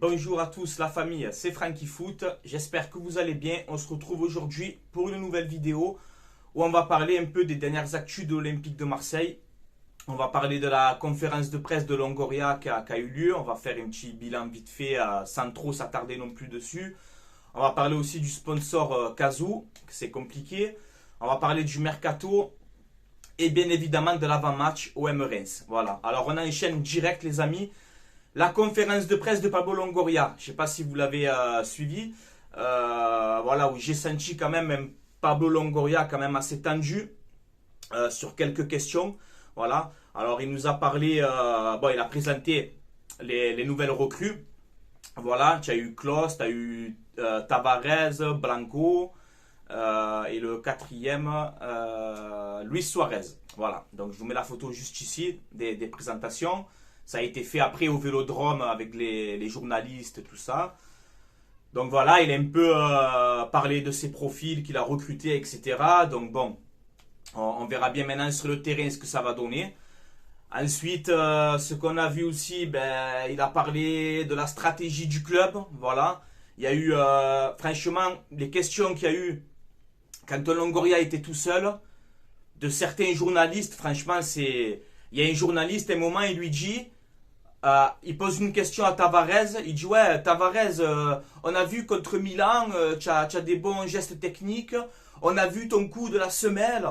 Bonjour à tous la famille, c'est Franky Foot, j'espère que vous allez bien. On se retrouve aujourd'hui pour une nouvelle vidéo où on va parler un peu des dernières actus de l'Olympique de Marseille. On va parler de la conférence de presse de Longoria qui a eu lieu, on va faire un petit bilan vite fait sans trop s'attarder non plus dessus. On va parler aussi du sponsor Cazoo, c'est compliqué. On va parler du mercato et bien évidemment de l'avant-match OM Reims. Voilà, alors on enchaîne direct les amis. La conférence de presse de Pablo Longoria, je ne sais pas si vous l'avez suivi, voilà, où j'ai senti quand même un Pablo Longoria quand même assez tendu sur quelques questions. Voilà, alors il nous a parlé, il a présenté les nouvelles recrues. Voilà, tu as eu Klose, tu as eu Tavares, Blanco et le quatrième, Luis Suarez. Voilà, donc je vous mets la photo juste ici des présentations. Ça a été fait après au Vélodrome avec les journalistes, tout ça. Donc voilà, il a un peu parlé de ses profils qu'il a recrutés, etc. Donc bon, on verra bien maintenant sur le terrain ce que ça va donner. Ensuite, ce qu'on a vu aussi, il a parlé de la stratégie du club. Voilà, il y a eu, franchement, les questions qu'il y a eu quand Longoria était tout seul, de certains journalistes, franchement, c'est... Il y a un journaliste, à un moment, il lui dit... il pose une question à Tavares. Il dit ouais Tavares, on a vu contre Milan, tu as des bons gestes techniques. On a vu ton coup de la semelle.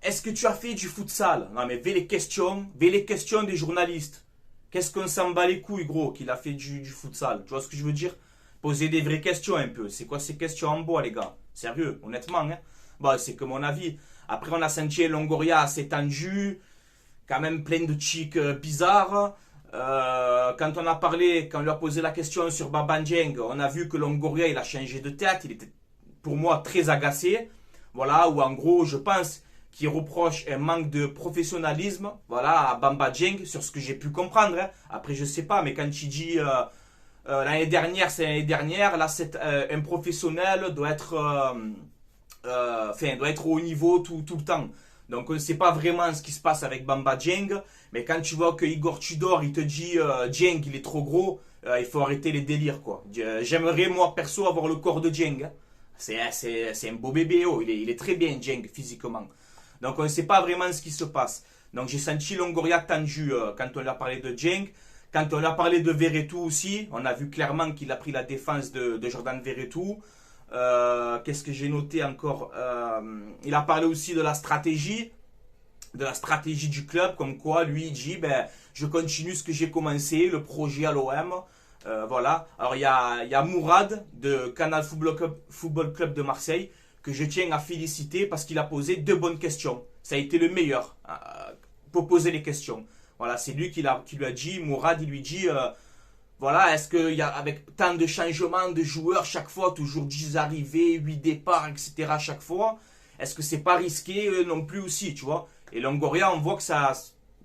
Est-ce que tu as fait du futsal? Non mais vais les questions des journalistes. Qu'est-ce qu'on s'en bat les couilles gros qu'il a fait du futsal? Tu vois ce que je veux dire? Poser des vraies questions un peu. C'est quoi ces questions en bois les gars? Sérieux, honnêtement hein? Bon, c'est que mon avis. Après on a senti Longoria assez tendu, quand même plein de chics bizarres. Quand on lui a posé la question sur Baba Dieng, on a vu que Longoria il a changé de tête, il était pour moi très agacé. Voilà, où en gros je pense qu'il reproche un manque de professionnalisme, voilà, à Bamba Dieng sur ce que j'ai pu comprendre. Hein. Après je sais pas, mais quand il dit l'année dernière c'est l'année dernière, là c'est un professionnel doit être doit être au haut niveau tout le temps. Donc on ne sait pas vraiment ce qui se passe avec Bamba Dieng, mais quand tu vois que Igor Tudor il te dit Dieng il est trop gros, il faut arrêter les délires quoi. J'aimerais moi perso avoir le corps de Dieng. Hein. C'est un beau bébé, oh. Il est très bien Dieng physiquement. Donc on ne sait pas vraiment ce qui se passe. Donc j'ai senti Longoria tendu quand on lui a parlé de Dieng. Quand on lui a parlé de Verretou aussi, on a vu clairement qu'il a pris la défense de Jordan Verretou. Qu'est-ce que j'ai noté encore? Il a parlé aussi de la stratégie du club, comme quoi lui il dit je continue ce que j'ai commencé, le projet à l'OM. Voilà. Alors il y a Mourad de Canal Football Club de Marseille que je tiens à féliciter parce qu'il a posé deux bonnes questions. Ça a été le meilleur pour poser les questions. Voilà, c'est lui qui lui a dit, Mourad il lui dit voilà, est-ce qu'il y a, avec tant de changements de joueurs chaque fois, toujours 10 arrivées, 8 départs, etc. à chaque fois, est-ce que c'est pas risqué non plus aussi, tu vois? Et Longoria, on voit que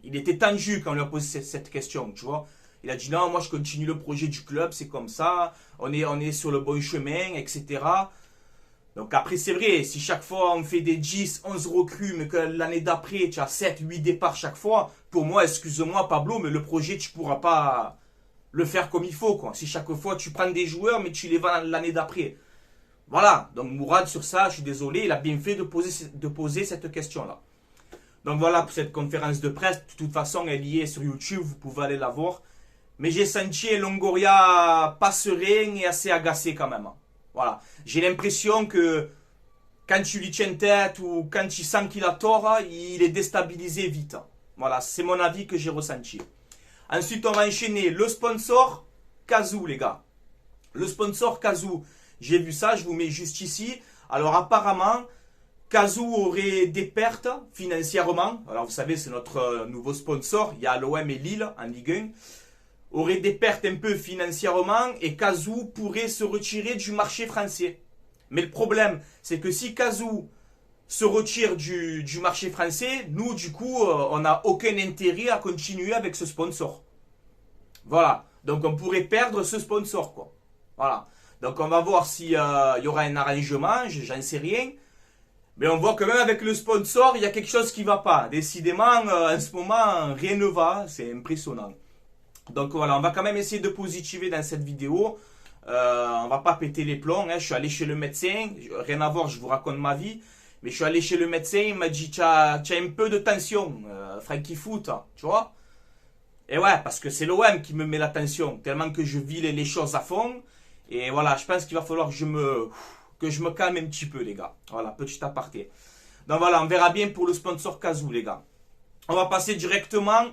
il était tendu quand on lui a posé cette question, tu vois? Il a dit non, moi je continue le projet du club, c'est comme ça, on est sur le bon chemin, etc. Donc après c'est vrai, si chaque fois on fait des 10, 11 recrues, mais que l'année d'après tu as 7, 8 départs chaque fois, pour moi, excuse-moi Pablo, mais le projet tu pourras pas le faire comme il faut quoi. Si chaque fois tu prends des joueurs mais tu les vends l'année d'après. Voilà, donc Mourad sur ça, je suis désolé, il a bien fait de poser cette question là. Donc voilà pour cette conférence de presse, de toute façon elle y est sur YouTube, vous pouvez aller la voir. Mais j'ai senti Longoria pas serein et assez agacé quand même. Voilà, j'ai l'impression que quand tu lui tiens tête ou quand tu sens qu'il a tort, il est déstabilisé vite. Voilà, c'est mon avis que j'ai ressenti. Ensuite, on va enchaîner le sponsor Cazoo, les gars. Le sponsor Cazoo, j'ai vu ça, je vous mets juste ici. Alors, apparemment, Cazoo aurait des pertes financièrement. Alors, vous savez, c'est notre nouveau sponsor. Il y a l'OM et Lille en Ligue 1. Aurait des pertes un peu financièrement et Cazoo pourrait se retirer du marché français. Mais le problème, c'est que si Cazoo se retire du marché français, nous, du coup, on n'a aucun intérêt à continuer avec ce sponsor. Voilà. Donc, on pourrait perdre ce sponsor, quoi. Voilà. Donc, on va voir s'il y aura un arrangement, j'en sais rien. Mais on voit que même avec le sponsor, il y a quelque chose qui ne va pas. Décidément, en ce moment, rien ne va. C'est impressionnant. Donc voilà, on va quand même essayer de positiver dans cette vidéo. On va pas péter les plombs, hein. Je suis allé chez le médecin, rien à voir, je vous raconte ma vie. Mais je suis allé chez le médecin, il m'a dit, tu as un peu de tension, Frankie Foot, tu vois. Et ouais, parce que c'est l'OM qui me met la tension, tellement que je vis les choses à fond. Et voilà, je pense qu'il va falloir que je me calme un petit peu, les gars. Voilà, petit aparté. Donc voilà, on verra bien pour le sponsor Kazoo, les gars. On va passer directement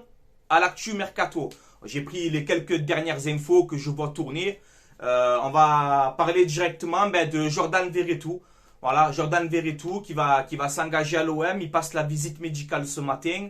à l'actu mercato. J'ai pris les quelques dernières infos que je vois tourner. On va parler directement de Jordan Verretou. Voilà, Jordan Verretou qui va s'engager à l'OM. Il passe la visite médicale ce matin.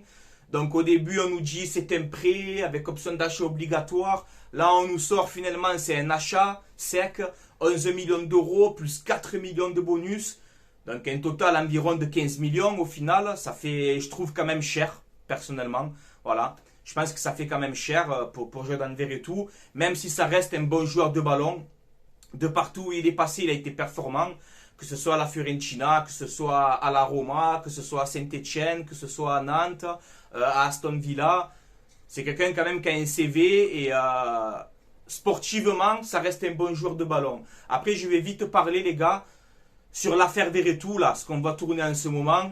Donc au début, on nous dit c'est un prêt avec option d'achat obligatoire. Là, on nous sort finalement, c'est un achat sec. 11 millions d'euros plus 4 millions de bonus. Donc un total environ de 15 millions au final. Ça fait, je trouve, quand même cher, personnellement. Voilà. Je pense que ça fait quand même cher pour Jordan Verretou. Même si ça reste un bon joueur de ballon. De partout où il est passé, il a été performant. Que ce soit à la Fiorentina, que ce soit à la Roma, que ce soit à Saint-Etienne, que ce soit à Nantes, à Aston Villa. C'est quelqu'un quand même qui a un CV et sportivement, ça reste un bon joueur de ballon. Après, je vais vite parler, les gars, sur l'affaire Verretou, là, ce qu'on va tourner en ce moment.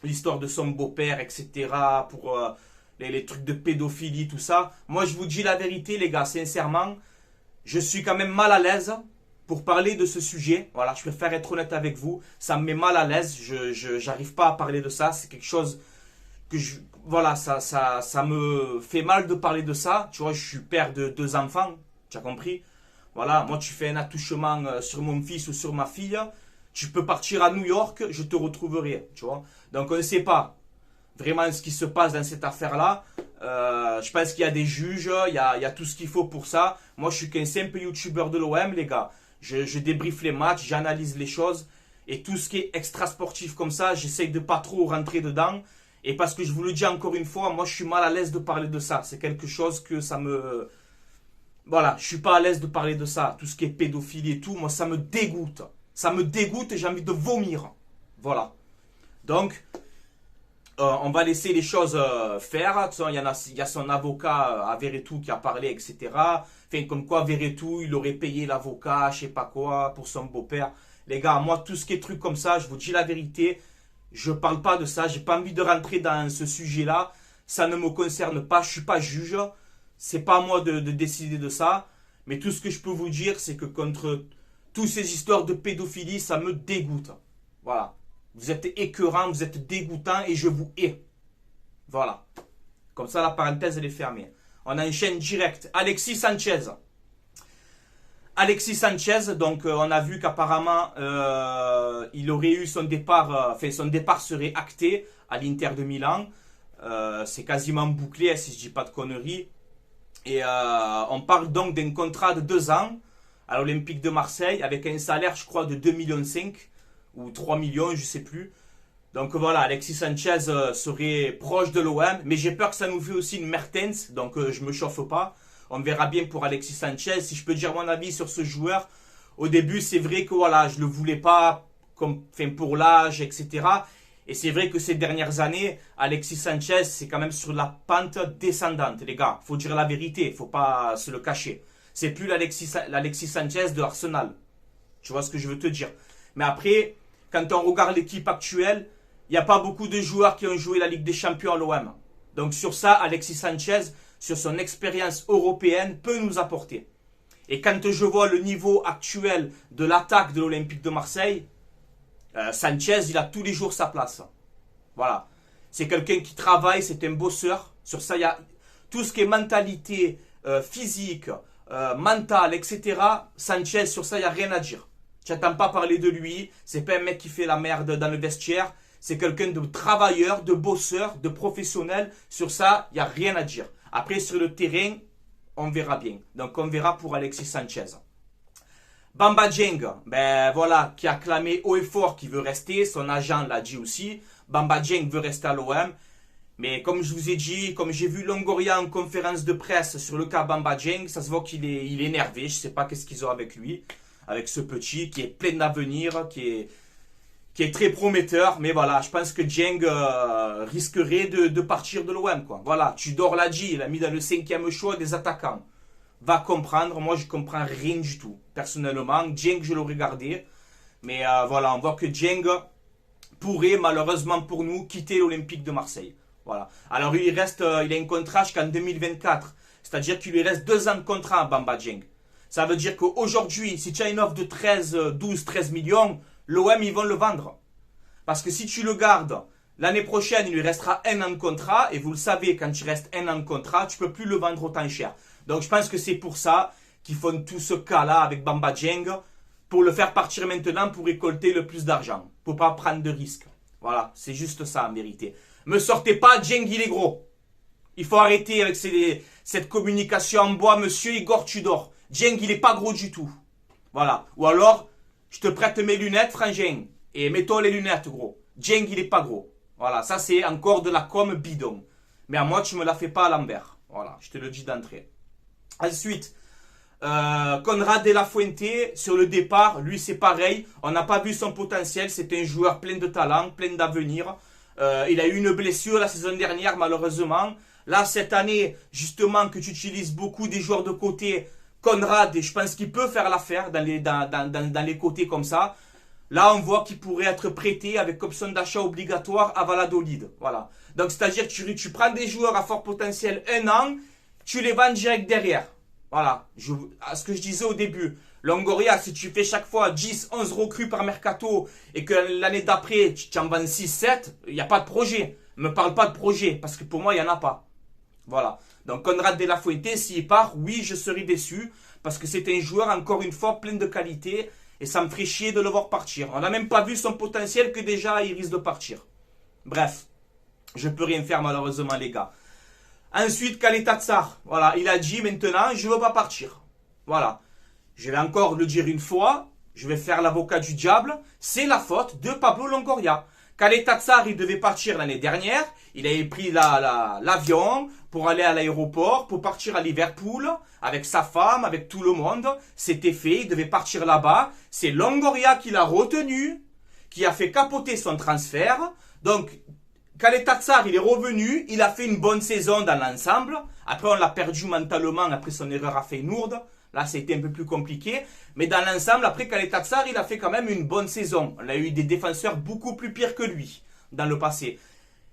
L'histoire de son beau-père, etc. Pour les trucs de pédophilie, tout ça. Moi, je vous dis la vérité, les gars, sincèrement, je suis quand même mal à l'aise pour parler de ce sujet. Voilà, je préfère être honnête avec vous. Ça me met mal à l'aise. Je n'arrive pas à parler de ça. C'est quelque chose que voilà, ça me fait mal de parler de ça. Tu vois, je suis père de 2 enfants. Tu as compris? Voilà, moi, tu fais un attouchement sur mon fils ou sur ma fille. Tu peux partir à New York, je te retrouverai. Tu vois? Donc, on ne sait pas vraiment ce qui se passe dans cette affaire-là. Je pense qu'il y a des juges, il y a tout ce qu'il faut pour ça. Moi, je suis qu'un simple youtubeur de l'OM, les gars. Je débriefe les matchs, j'analyse les choses. Et tout ce qui est extra sportif comme ça, j'essaye de pas trop rentrer dedans. Et parce que je vous le dis encore une fois, moi, je suis mal à l'aise de parler de ça. C'est quelque chose que ça me... Voilà, je suis pas à l'aise de parler de ça. Tout ce qui est pédophilie et tout, moi, ça me dégoûte. Ça me dégoûte et j'ai envie de vomir. Voilà. Donc... on va laisser les choses faire. Il y a son avocat à Verretou qui a parlé, etc. Enfin, comme quoi Verretou, il aurait payé l'avocat, je sais pas quoi, pour son beau-père. Les gars, moi, tout ce qui est truc comme ça, je vous dis la vérité, je parle pas de ça. J'ai pas envie de rentrer dans ce sujet-là. Ça ne me concerne pas. Je suis pas juge. C'est pas à moi de décider de ça. Mais tout ce que je peux vous dire, c'est que contre toutes ces histoires de pédophilie, ça me dégoûte. Voilà. Vous êtes écœurant, vous êtes dégoûtant et je vous hais. Voilà. Comme ça, la parenthèse, elle est fermée. On enchaîne direct. Alexis Sanchez. Alexis Sanchez, donc on a vu qu'apparemment, il aurait eu son départ, son départ serait acté à l'Inter de Milan. C'est quasiment bouclé, si je ne dis pas de conneries. Et on parle donc d'un contrat de 2 ans à l'Olympique de Marseille avec un salaire, je crois, de 2,5 millions ou 3 millions, je ne sais plus. Donc voilà, Alexis Sanchez serait proche de l'OM, mais j'ai peur que ça nous fait aussi une Mertens, donc je ne me chauffe pas. On verra bien pour Alexis Sanchez. Si je peux dire mon avis sur ce joueur, au début, c'est vrai que voilà, je ne le voulais pas pour l'âge, etc. Et c'est vrai que ces dernières années, Alexis Sanchez, c'est quand même sur la pente descendante, les gars. Il faut dire la vérité, il ne faut pas se le cacher. C'est plus l'Alexis Sanchez de Arsenal. Tu vois ce que je veux te dire. Mais après, quand on regarde l'équipe actuelle, il n'y a pas beaucoup de joueurs qui ont joué la Ligue des Champions à l'OM. Donc sur ça, Alexis Sanchez, sur son expérience européenne, peut nous apporter. Et quand je vois le niveau actuel de l'attaque de l'Olympique de Marseille, Sanchez, il a tous les jours sa place. Voilà. C'est quelqu'un qui travaille, c'est un bosseur. Sur ça, il y a tout ce qui est mentalité, physique, mentale, etc. Sanchez, sur ça, il n'y a rien à dire. Tu n'entends pas parler de lui. C'est pas un mec qui fait la merde dans le vestiaire. C'est quelqu'un de travailleur, de bosseur, de professionnel. Sur ça, il n'y a rien à dire. Après, sur le terrain, on verra bien. Donc, on verra pour Alexis Sanchez. Bamba Dieng, voilà, qui a clamé haut et fort qu'il veut rester. Son agent l'a dit aussi. Bamba Dieng veut rester à l'OM. Mais comme je vous ai dit, comme j'ai vu Longoria en conférence de presse sur le cas Bamba Dieng, ça se voit qu'il est énervé. Je ne sais pas qu'est-ce qu'ils ont avec lui. Avec ce petit qui est plein d'avenir, qui qui est très prometteur. Mais voilà, je pense que Dieng risquerait de partir de l'OM, quoi. Voilà, Tudor l'a dit, il a mis dans le 5e choix des attaquants. Va comprendre, moi je comprends rien du tout. Personnellement, Dieng, je l'aurais gardé. Mais voilà, on voit que Dieng pourrait, malheureusement pour nous, quitter l'Olympique de Marseille. Voilà. Alors il a un contrat jusqu'en 2024. C'est-à-dire qu'il lui reste 2 ans de contrat à Bamba Dieng. Ça veut dire qu'aujourd'hui, si tu as une offre de 13 millions, l'OM, ils vont le vendre. Parce que si tu le gardes, l'année prochaine, il lui restera 1 an de contrat. Et vous le savez, quand tu restes 1 an de contrat, tu ne peux plus le vendre autant cher. Donc je pense que c'est pour ça qu'ils font tout ce cas-là avec Bamba Dieng, pour le faire partir maintenant pour récolter le plus d'argent. Pour ne pas prendre de risques. Voilà, c'est juste ça en vérité. Me sortez pas, Dieng, il est gros. Il faut arrêter avec cette communication en bois, monsieur Igor Tudor. Dieng, il est pas gros du tout. Voilà. Ou alors, je te prête mes lunettes, frangin. Et mets-toi les lunettes, gros. Dieng, il est pas gros. Voilà. Ça, c'est encore de la com bidon. Mais à moi, tu me la fais pas à l'envers. Voilà. Je te le dis d'entrée. Ensuite, Conrad de la Fuente, sur le départ, lui, c'est pareil. On n'a pas vu son potentiel. C'est un joueur plein de talent, plein d'avenir. Il a eu une blessure la saison dernière, malheureusement. Là, cette année, justement, que tu utilises beaucoup des joueurs de côté, Conrad, je pense qu'il peut faire l'affaire dans les côtés comme ça. Là, on voit qu'il pourrait être prêté avec option d'achat obligatoire à Valladolid. Voilà. Donc, c'est-à-dire que tu prends des joueurs à fort potentiel 1 an, tu les vends direct derrière. Voilà. À ce que je disais au début. Longoria, si tu fais chaque fois 10, 11 recrues par mercato et que l'année d'après, tu en vends 6, 7, il n'y a pas de projet. Ne me parle pas de projet parce que pour moi, il n'y en a pas. Voilà. Donc, Conrad de la Fuente, s'il part, oui, je serai déçu parce que c'est un joueur, encore une fois, plein de qualité et ça me ferait chier de le voir partir. On n'a même pas vu son potentiel que déjà, il risque de partir. Bref, je peux rien faire malheureusement, les gars. Ensuite, Kaleta Tsar. Voilà, il a dit maintenant, je ne veux pas partir. Voilà. Je vais encore le dire une fois, je vais faire l'avocat du diable, c'est la faute de Pablo Longoria. Kaleta Tsar, il devait partir l'année dernière, il avait pris l'avion pour aller à l'aéroport, pour partir à Liverpool, avec sa femme, avec tout le monde. C'était fait, il devait partir là-bas. C'est Longoria qui l'a retenu, qui a fait capoter son transfert. Donc, Kaleta Tsar, il est revenu, il a fait une bonne saison dans l'ensemble. Après, on l'a perdu mentalement après son erreur à Feyenoord. Là, c'était un peu plus compliqué. Mais dans l'ensemble, après Kaleta Tsar, il a fait quand même une bonne saison. On a eu des défenseurs beaucoup plus pires que lui dans le passé.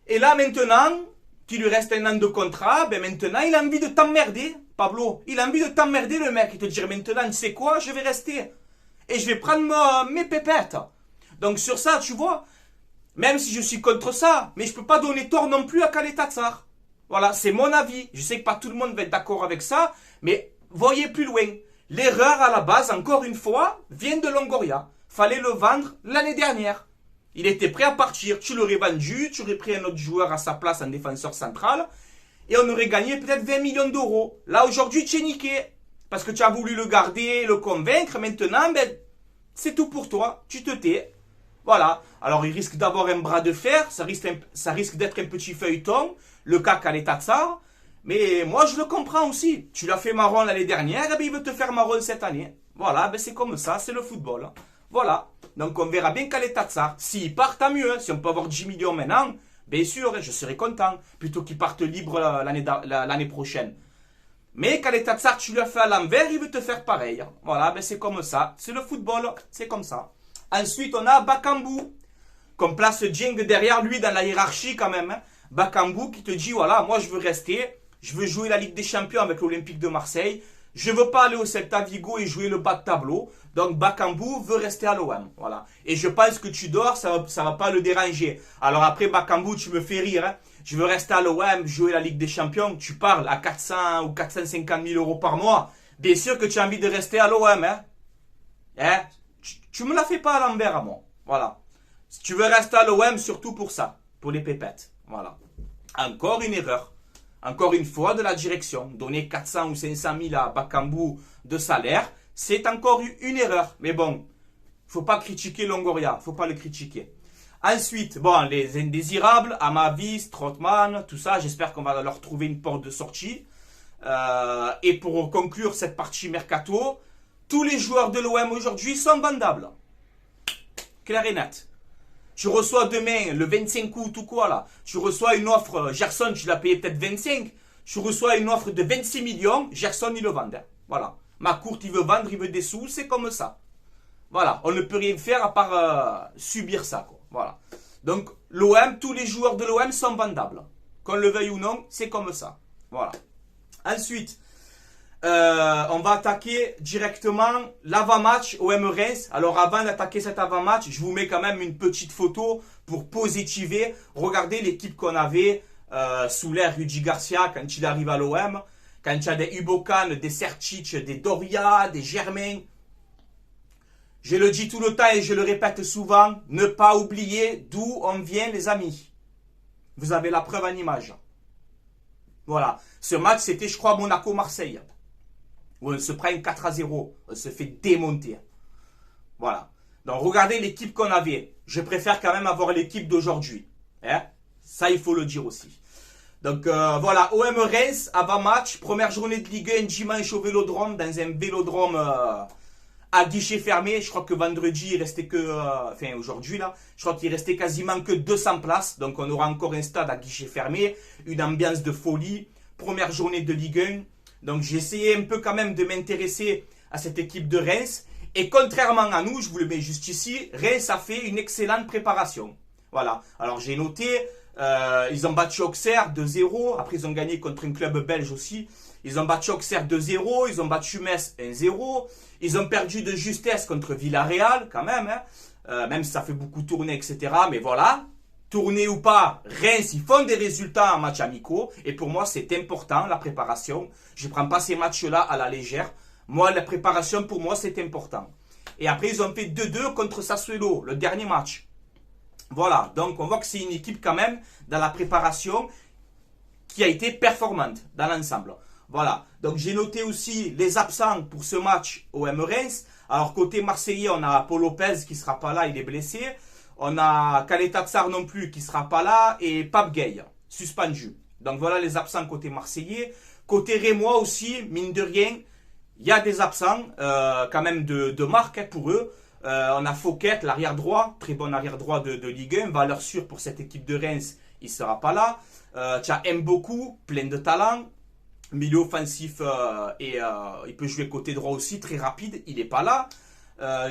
Et là, maintenant, qu'il lui reste 1 an de contrat, ben maintenant, il a envie de t'emmerder, Pablo. Il a envie de t'emmerder, le mec. Il te dit maintenant, tu sais quoi, je vais rester. Et je vais prendre mes pépettes. Donc, sur ça, tu vois, même si je suis contre ça, mais je ne peux pas donner tort non plus à Kaleta Tsar. Voilà, c'est mon avis. Je sais que pas tout le monde va être d'accord avec ça, mais voyez plus loin. L'erreur à la base, encore une fois, vient de Longoria. Fallait le vendre l'année dernière. Il était prêt à partir. Tu l'aurais vendu, tu aurais pris un autre joueur à sa place en défenseur central et on aurait gagné peut-être 20 millions d'euros. Là, aujourd'hui, tu es niqué. Parce que tu as voulu le garder, le convaincre. Maintenant, ben, c'est tout pour toi. Tu te tais. Voilà. Alors, il risque d'avoir un bras de fer. Ça risque d'être un petit feuilleton. Le cas Kaleta Tsar. Mais moi, je le comprends aussi. Tu l'as fait marron l'année dernière, et bien il veut te faire marron cette année. Voilà, ben c'est comme ça, c'est le football. Voilà. Donc, on verra bien Kaleta Tsar. S'il part, tant mieux. Si on peut avoir 10 millions maintenant, bien sûr, je serai content. Plutôt qu'il parte libre l'année prochaine. Mais Kaleta Tsar, tu lui as fait à l'envers, il veut te faire pareil. Voilà, ben c'est comme ça. C'est le football, c'est comme ça. Ensuite, on a Bakambu. Qu'on place Dieng derrière lui dans la hiérarchie quand même. Bakambu qui te dit, voilà, moi je veux rester. Je veux jouer la Ligue des Champions avec l'Olympique de Marseille. Je ne veux pas aller au Celta Vigo et jouer le bas de tableau. Donc Bakambu veut rester à l'OM. Voilà. Et je pense que Tudor, ça va pas le déranger. Alors après Bakambu, tu me fais rire. Hein. Je veux rester à l'OM, jouer la Ligue des Champions. Tu parles à 400 ou 450 000 euros par mois. Bien sûr que tu as envie de rester à l'OM. Hein. Tu me la fais pas à l'envers à moi. Voilà. Si tu veux rester à l'OM, surtout pour ça. Pour les pépettes. Voilà. Encore une erreur. Encore une fois, de la direction. Donner 400 ou 500 000 à Bakambu de salaire, c'est encore une erreur. Mais bon, faut pas critiquer Longoria. Faut pas le critiquer. Ensuite, bon, les indésirables, Amavi, Strootman, tout ça, j'espère qu'on va leur trouver une porte de sortie. Et pour conclure cette partie mercato, tous les joueurs de l'OM aujourd'hui sont vendables. Clair et net. Tu reçois demain, le 25 août ou quoi là, tu reçois une offre, Gerson, tu l'as payé peut-être 25, tu reçois une offre de 26 millions, Gerson, il le vend. Hein. Voilà. McCourt, il veut vendre, il veut des sous, c'est comme ça. Voilà. On ne peut rien faire à part subir ça, quoi. Voilà. Donc, l'OM, tous les joueurs de l'OM sont vendables. Qu'on le veuille ou non, c'est comme ça. Voilà. Ensuite, on va attaquer directement l'avant-match OM Reims. Alors avant d'attaquer cet avant-match, je vous mets quand même une petite photo pour positiver. Regardez l'équipe qu'on avait sous l'ère Rudy Garcia quand il arrive à l'OM. Quand il y a des Ubokan, des Sertic, des Doria, des Germain. Je le dis tout le temps et je le répète souvent, ne pas oublier d'où on vient les amis. Vous avez la preuve en image. Voilà. Ce match, c'était, je crois, Monaco-Marseille. Où on se prend 4-0. On se fait démonter. Voilà. Donc, regardez l'équipe qu'on avait. Je préfère quand même avoir l'équipe d'aujourd'hui. Hein? Ça, il faut le dire aussi. Donc, voilà. OM Reims, avant-match. Première journée de Ligue 1, dimanche au Vélodrome. Dans un Vélodrome à guichet fermé. Je crois que vendredi, il restait que... enfin, aujourd'hui, là. Je crois qu'il restait quasiment que 200 places. Donc, on aura encore un stade à guichet fermé. Une ambiance de folie. Première journée de Ligue 1. Donc j'ai essayé un peu quand même de m'intéresser à cette équipe de Reims. Et contrairement à nous, je vous le mets juste ici, Reims a fait une excellente préparation. Voilà. Alors j'ai noté, ils ont battu Auxerre 2-0. Après ils ont gagné contre un club belge aussi. Ils ont battu Auxerre 2-0. Ils ont battu Metz 1-0. Ils ont perdu de justesse contre Villarreal quand même. Hein. Même si ça fait beaucoup tourner, etc. Mais voilà. Tourner ou pas, Reims, ils font des résultats en matchs amicaux. Et pour moi, c'est important, la préparation. Je ne prends pas ces matchs-là à la légère. Moi, la préparation, pour moi, c'est important. Et après, ils ont fait 2-2 contre Sassuolo, le dernier match. Voilà, donc on voit que c'est une équipe quand même, dans la préparation, qui a été performante dans l'ensemble. Voilà, donc j'ai noté aussi les absents pour ce match au OM Reims. Alors, côté marseillais, on a Paul Lopez qui ne sera pas là, il est blessé. On a Kaleta Tsar non plus qui ne sera pas là. Et Pape Gueye, suspendu. Donc voilà les absents côté marseillais. Côté rémois aussi, mine de rien, il y a des absents quand même de marque hein, pour eux. On a Fouquet, l'arrière droit, très bon arrière droit de Ligue 1. Valeur sûre pour cette équipe de Reims, il ne sera pas là. Tu as Mboku, plein de talent. Milieu offensif et il peut jouer côté droit aussi, très rapide, il n'est pas là.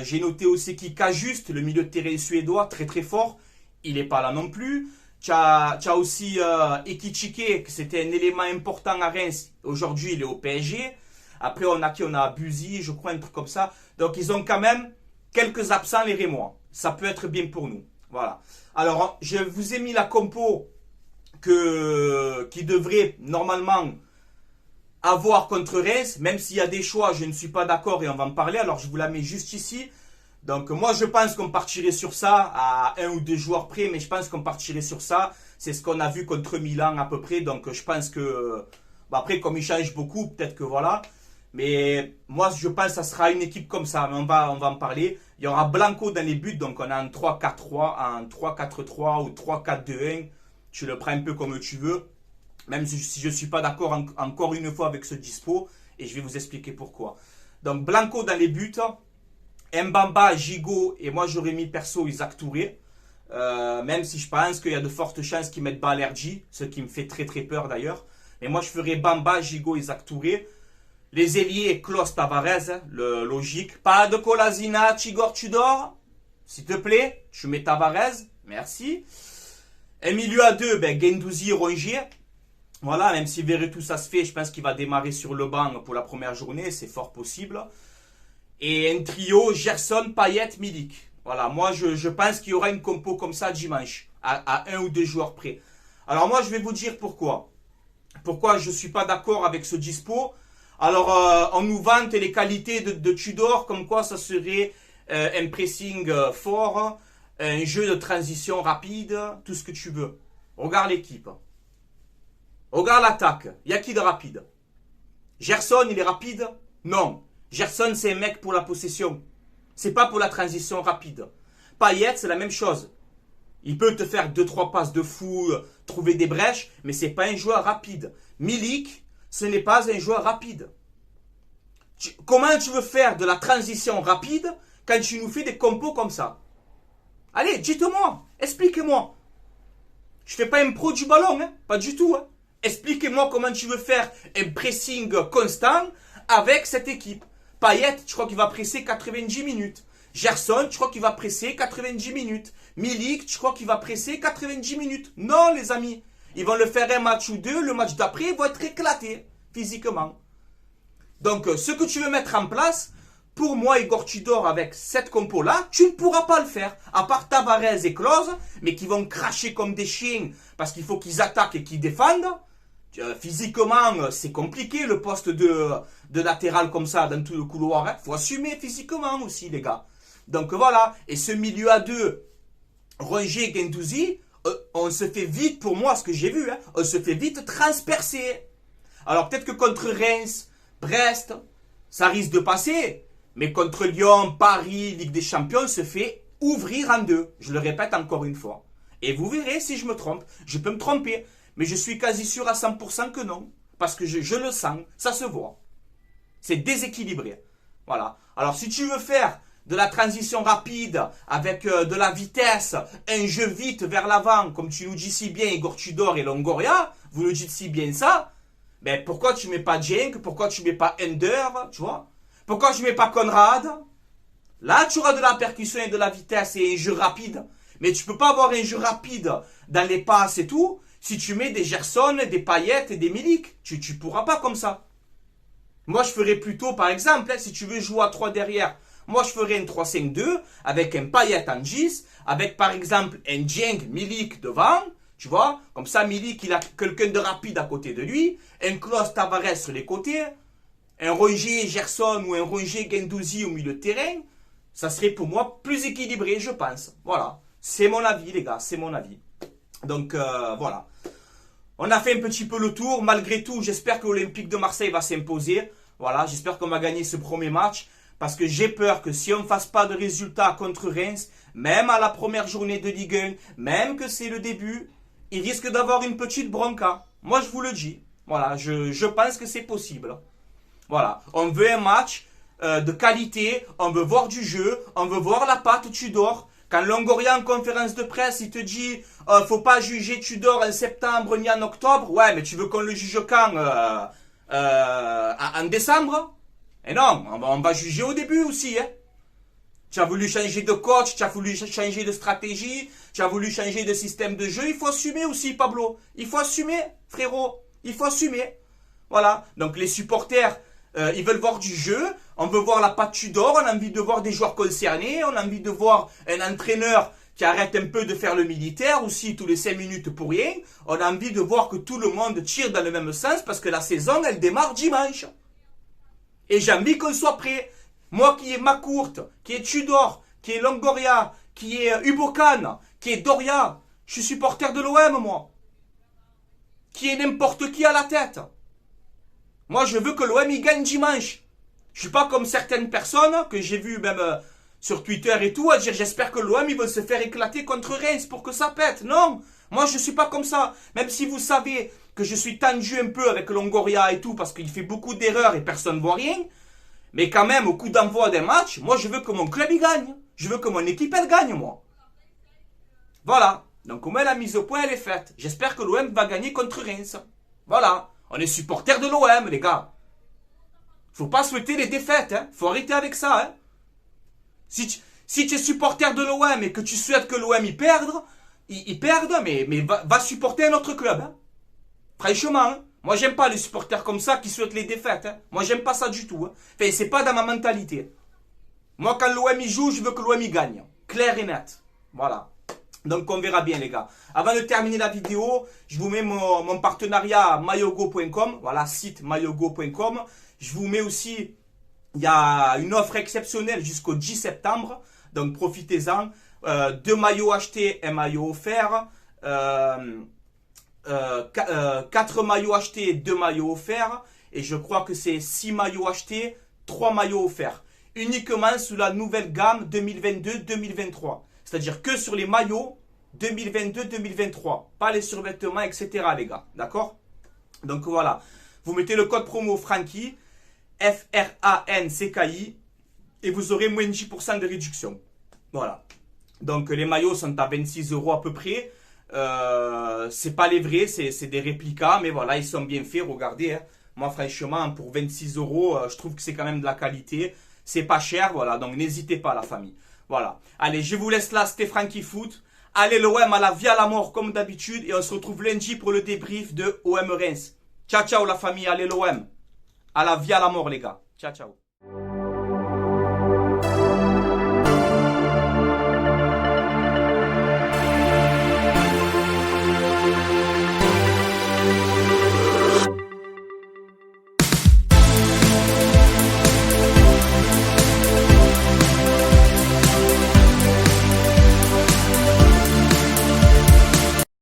J'ai noté aussi Kika Juste, le milieu de terrain suédois, très très fort. Il n'est pas là non plus. Tu as aussi Ekichike, que c'était un élément important à Reims. Aujourd'hui, il est au PSG. Après, on a qui? On a Buzy, je crois, un truc comme ça. Donc, ils ont quand même quelques absents, les Rémois. Ça peut être bien pour nous. Voilà. Alors, je vous ai mis la compo qui devrait normalement avoir contre Reims, même s'il y a des choix, je ne suis pas d'accord et on va en parler, alors je vous la mets juste ici. Donc moi je pense qu'on partirait sur ça à 1 ou 2 joueurs près, mais je pense qu'on partirait sur ça. C'est ce qu'on a vu contre Milan à peu près, donc je pense que... Bon, après comme il change beaucoup, peut-être que voilà. Mais moi je pense que ça sera une équipe comme ça, mais on va en parler. Il y aura Blanco dans les buts, donc on a un 3-4-3, un 3-4-3 ou 3-4-2-1. Tu le prends un peu comme tu veux. Même si je ne suis pas d'accord encore une fois avec ce dispo. Et je vais vous expliquer pourquoi. Donc Blanco dans les buts. Mbamba, Gigot. Et moi j'aurais mis perso Isaac Touré. Même si je pense qu'il y a de fortes chances qu'ils mettent Balerdi. Ce qui me fait très très peur d'ailleurs. Mais moi je ferais Bamba, Gigot, Isaac Touré. Les ailiers, Klaus, Tavares. Le logique. Pas de Kolasinac, Igor Tudor. S'il te plaît. Tu mets Tavares. Merci. Un milieu à deux. Guendouzi, Rongier. Voilà, même si Verretou ça se fait, je pense qu'il va démarrer sur le banc pour la première journée, c'est fort possible. Et un trio, Gerson, Payet, Milik. Voilà, moi je pense qu'il y aura une compo comme ça dimanche, à 1 ou 2 joueurs près. Alors moi je vais vous dire pourquoi. Pourquoi je ne suis pas d'accord avec ce dispo. Alors on nous vante les qualités de Tudor, comme quoi ça serait un pressing fort, un jeu de transition rapide, tout ce que tu veux. Regarde l'équipe. Regarde l'attaque. Il y a qui de rapide? Gerson, il est rapide? Non. Gerson, c'est un mec pour la possession. C'est pas pour la transition rapide. Payet, c'est la même chose. Il peut te faire 2-3 passes de fou, trouver des brèches, mais c'est pas un joueur rapide. Milik, ce n'est pas un joueur rapide. Comment tu veux faire de la transition rapide quand tu nous fais des compos comme ça? Allez, dites-moi, expliquez-moi. Je fais pas un pro du ballon, hein, pas du tout. Hein. Expliquez-moi comment tu veux faire un pressing constant avec cette équipe. Payet, je crois qu'il va presser 90 minutes. Gerson, je crois qu'il va presser 90 minutes. Milik, je crois qu'il va presser 90 minutes. Non, les amis. Ils vont le faire un match ou deux. Le match d'après, ils vont être éclatés physiquement. Donc, ce que tu veux mettre en place, pour moi, Igor Tudor, avec cette compo-là, tu ne pourras pas le faire. À part Tavares et Klose, mais qui vont cracher comme des chiens parce qu'il faut qu'ils attaquent et qu'ils défendent. Physiquement, c'est compliqué le poste de latéral comme ça dans tout le couloir. Il faut assumer physiquement aussi, les gars. Donc voilà. Et ce milieu à deux, Rongier, Guendouzi, on se fait vite, pour moi, ce que j'ai vu, hein, on se fait vite transpercer. Alors peut-être que contre Reims, Brest, ça risque de passer. Mais contre Lyon, Paris, Ligue des Champions, se fait ouvrir en deux. Je le répète encore une fois. Et vous verrez si je me trompe. Je peux me tromper. Mais je suis quasi sûr à 100% que non. Parce que je le sens. Ça se voit. C'est déséquilibré. Voilà. Alors si tu veux faire de la transition rapide, avec de la vitesse, un jeu vite vers l'avant, comme tu nous dis si bien Igor Tudor et Longoria, vous nous dites si bien ça, ben pourquoi tu mets pas Cenk, pourquoi tu mets pas Ender, tu vois? Pourquoi tu mets pas Conrad? Là, tu auras de la percussion et de la vitesse et un jeu rapide. Mais tu peux pas avoir un jeu rapide dans les passes et tout si tu mets des Gerson, des Payet et des Milik. Tu pourras pas comme ça. Moi, je ferais plutôt, par exemple, si tu veux jouer à 3 derrière, moi, je ferais un 3-5-2 avec un Payet en 10, avec, par exemple, un Cenk, Milik devant. Tu vois, comme ça, Milik, il a quelqu'un de rapide à côté de lui. Un Klose, Tavares sur les côtés. Un Rongier, Gerson ou un Rongier, Guendouzi au milieu de terrain. Ça serait pour moi plus équilibré, je pense. Voilà. C'est mon avis, les gars. C'est mon avis. Donc, voilà. On a fait un petit peu le tour. Malgré tout, j'espère que l'Olympique de Marseille va s'imposer. Voilà. J'espère qu'on va gagner ce premier match. Parce que j'ai peur que si on ne fasse pas de résultat contre Reims, même à la première journée de Ligue 1, même que c'est le début, il risque d'avoir une petite bronca. Moi, je vous le dis. Voilà. Je pense que c'est possible. Voilà. On veut un match de qualité. On veut voir du jeu. On veut voir la patte Tudor. Quand Longoria en conférence de presse, il te dit faut pas juger Tudor en septembre ni en octobre. Ouais, mais tu veux qu'on le juge quand en décembre? Et non, on va juger au début aussi. Hein. Tu as voulu changer de coach, tu as voulu changer de stratégie, tu as voulu changer de système de jeu. Il faut assumer aussi, Pablo. Il faut assumer, frérot. Il faut assumer. Voilà. Donc les supporters, ils veulent voir du jeu. On veut voir la patte Tudor. On a envie de voir des joueurs concernés. On a envie de voir un entraîneur qui arrête un peu de faire le militaire aussi tous les 5 minutes pour rien. On a envie de voir que tout le monde tire dans le même sens parce que la saison, elle démarre dimanche. Et j'ai envie qu'on soit prêt. Moi qui est Macourt, qui est Tudor, qui est Longoria, qui est Ubokan, qui est Doria, je suis supporter de l'OM, moi. Qui est n'importe qui à la tête. Moi, je veux que l'OM il gagne dimanche. Je suis pas comme certaines personnes que j'ai vues même sur Twitter et tout à dire j'espère que l'OM il va se faire éclater contre Reims pour que ça pète. Non, moi je suis pas comme ça. Même si vous savez que je suis tendu un peu avec Longoria et tout parce qu'il fait beaucoup d'erreurs et personne ne voit rien. Mais quand même, au coup d'envoi d'un match, moi je veux que mon club il gagne. Je veux que mon équipe elle gagne, moi. Voilà. Donc au moins la mise au point elle est faite. J'espère que l'OM va gagner contre Reims. Voilà. On est supporters de l'OM, les gars. Faut pas souhaiter les défaites, hein. Faut arrêter avec ça, hein. Si tu es supporter de l'OM et que tu souhaites que l'OM y perde, mais va supporter un autre club, hein. Franchement, hein. Moi j'aime pas les supporters comme ça qui souhaitent les défaites, hein. Moi j'aime pas ça du tout, hein. Enfin, c'est pas dans ma mentalité. Moi quand l'OM y joue, je veux que l'OM y gagne. Clair et net. Voilà. Donc on verra bien les gars. Avant de terminer la vidéo, je vous mets mon partenariat mayogo.com. Voilà, site mayogo.com. Je vous mets aussi, il y a une offre exceptionnelle jusqu'au 10 septembre. Donc profitez-en. 2 maillots achetés, un maillot offert. 4 maillots achetés, 2 maillots offerts. Et je crois que c'est 6 maillots achetés, 3 maillots offerts. Uniquement sous la nouvelle gamme 2022-2023. C'est-à-dire que sur les maillots 2022-2023. Pas les survêtements, etc. les gars. D'accord? Donc voilà. Vous mettez le code promo Francky. Francky. Et vous aurez moins de 10% de réduction. Voilà. Donc les maillots sont à 26 euros à peu près. C'est pas les vrais, c'est des réplicas, mais voilà, ils sont bien faits, regardez. Hein. Moi, franchement, pour 26 euros, je trouve que c'est quand même de la qualité. C'est pas cher, voilà, donc n'hésitez pas, la famille. Voilà. Allez, je vous laisse là, c'était Franky Foot. Allez, l'OM à la vie à la mort, comme d'habitude, et on se retrouve lundi pour le débrief de OM Reims. Ciao, ciao, la famille, allez, l'OM. À la vie à la mort, les gars. Ciao, ciao.